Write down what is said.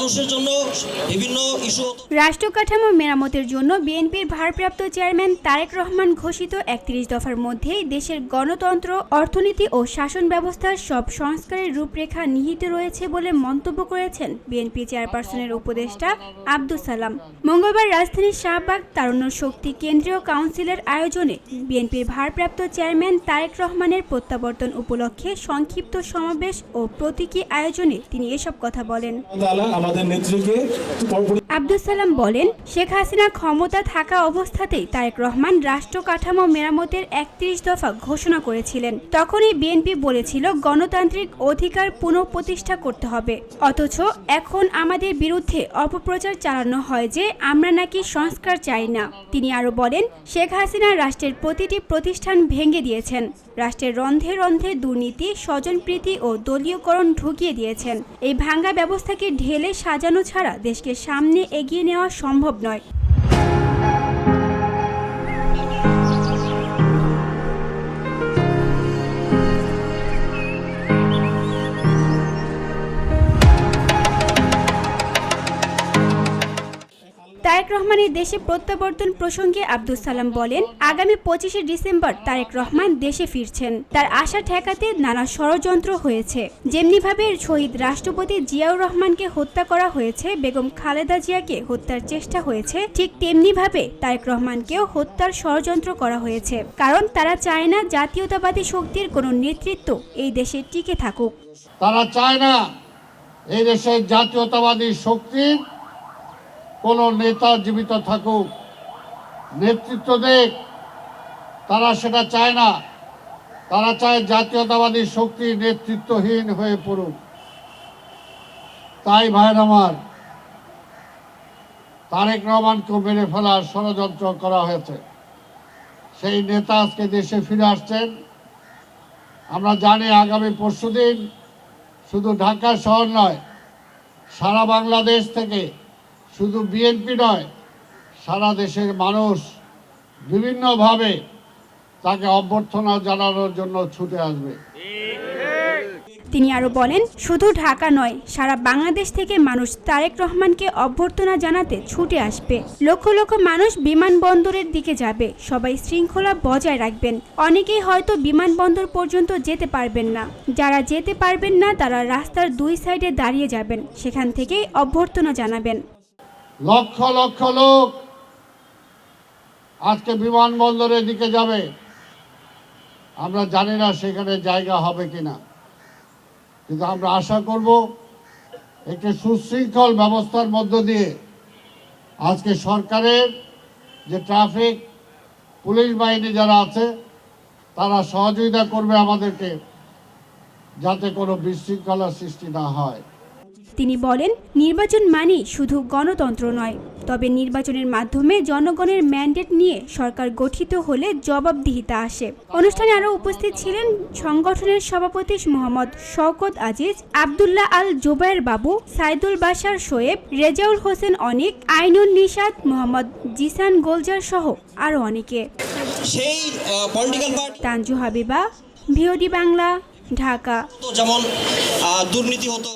মানুষের জন্য বিভিন্ন ইস্যু। রাষ্ট্র কাঠামো মেরামতের জন্য বিএনপির ভারপ্রাপ্ত চেয়ারম্যান তারেক রহমান ঘোষিত ৩১ দফার মধ্যে দেশের গণতন্ত্র, অর্থনীতি ও শাসন ব্যবস্থার সব সংস্কারের রূপরেখা নিহিত রয়েছে বলে মন্তব্য করেছেন বিএনপি চেয়ারপারসনের উপদেষ্টা আব্দুস সালাম। মঙ্গলবার রাজধানীর শাহবাগ তারুণ্য শক্তি কেন্দ্রীয় কাউন্সিলের আয়োজনে বিএনপির ভারপ্রাপ্ত চেয়ারম্যান তারেক রহমানের প্রত্যাবর্তন উপলক্ষে সংক্ষিপ্ত সমাবেশ ও প্রতীকী আয়োজনে তিনি এসব কথা বলেন। আব্দুস সালাম বলেন, শেখ হাসিনা ক্ষমতা থাকা অবস্থাতেই তারেক রহমান রাষ্ট্র কাঠামো মেরামতের ৩১ দফা ঘোষণা করেছিলেন। তখনই বিএনপি বলেছিল গণতান্ত্রিক অধিকার পুনঃপ্রতিষ্ঠা করতে হবে। অথচ এখন আমাদের বিরুদ্ধে অপপ্রচার চালানো হয় যে আমরা নাকি সংস্কার চাই না। তিনি আরও বলেন, শেখ হাসিনা রাষ্ট্রের প্রতিটি প্রতিষ্ঠান ভেঙে দিয়েছেন। রাষ্ট্রের রন্ধে রন্ধে দুর্নীতি, স্বজনপ্রীতি ও দলীয়করণ ঢুকিয়ে দিয়েছেন। এই ভাঙ্গা ব্যবস্থাকে ঢেলে সাজানো ছাড়া দেশকে সামনে এগিয়ে নেওয়া সম্ভব নয়। তারেক রহমানের দেশে প্রত্যাবর্তন প্রসঙ্গে আব্দুস সালাম বলেন, আগামী ২৫শে ডিসেম্বর তারেক রহমান দেশে ফিরছেন। তার আশা ঠেকাতে নানা ষড়যন্ত্র হয়েছে। যেমনিভাবে শহীদ রাষ্ট্রপতি জিয়াউর রহমানকে হত্যা করা হয়েছে, বেগম খালেদা জিয়াকে হত্যার চেষ্টা হয়েছে, ঠিক তেমনিভাবে তারেক রহমানকেও হত্যার ষড়যন্ত্র করা হয়েছে। কারণ তারা চায় না জাতীয়তাবাদী শক্তির কোনো নেতৃত্ব এই দেশে টিকে থাকুক। তারা চায় না এই দেশের জাতীয়তাবাদী শক্তির কোন নেতা জীবিত থাকুক, নেতৃত্ব দেখ। তারা সেটা চায় না। তারা চায় জাতীয়তাবাদী শক্তি নেতৃত্বহীন হয়ে পড়ুক। তাই ভাইয়ের আমার, তারেক রহমানকে মেরে ফেলার ষড়যন্ত্র করা হয়েছে। সেই নেতা আজকে দেশে ফিরে আসছেন। আমরা জানি আগামী পরশুদিন শুধু ঢাকা শহর নয়, সারা বাংলাদেশ থেকে, শুধু বিএনপি নয়, সারা দেশের মানুষ বিভিন্নভাবে তাকে অভ্যর্থনা জানানোর জন্য ছুটে আসবে। তিনি আরো বলেন, শুধু ঢাকা নয়, সারা বাংলাদেশ থেকে মানুষ তারেক রহমানকে অভ্যর্থনা জানাতে ছুটে আসবে। লক্ষ লক্ষ মানুষ বিমানবন্দরের দিকে যাবে। সবাই শৃঙ্খলা বজায় রাখবেন। অনেকেই হয়তো বিমানবন্দর পর্যন্ত যেতে পারবেন না। যারা যেতে পারবেন না তারা রাস্তার দুই সাইডে দাঁড়িয়ে যাবেন, সেখান থেকেই অভ্যর্থনা জানাবেন। লক্ষ লক্ষ লোক আজকে বিমানবন্দরের দিকে যাবে। আমরা জানি না সেখানে জায়গা হবে কিনা, কিন্তু আমরা আশা করব একটি সুশৃঙ্খল ব্যবস্থার মধ্য দিয়ে আজকে সরকারের যে ট্রাফিক পুলিশ বাহিনী যারা আছে তারা সহযোগিতা করবে আমাদেরকে, যাতে কোনো বিশৃঙ্খলা সৃষ্টি না হয়। তিনি বলেন, নির্বাচন মানেই শুধু গণতন্ত্র নয়, তবে নির্বাচনের মাধ্যমে জনগণের ম্যান্ডেট নিয়ে সরকার গঠিত হলে জবাবদিহিতা আসে। অনুষ্ঠানে আরও উপস্থিত ছিলেন সংগঠনের সভাপতি মোহাম্মদ শওকত আজিজ, আব্দুল্লাহ আল জোবায়ের বাবু, সাইদুল বাশার শোয়েব, রেজাউল হোসেন অনিক, আইনুন নিশাত, মোহাম্মদ জিসান গোলজার সহ আরও অনেকে। তানজু হাবিবা, ভিওডি বাংলা, ঢাকা। যেমন দুর্নীতি হতো।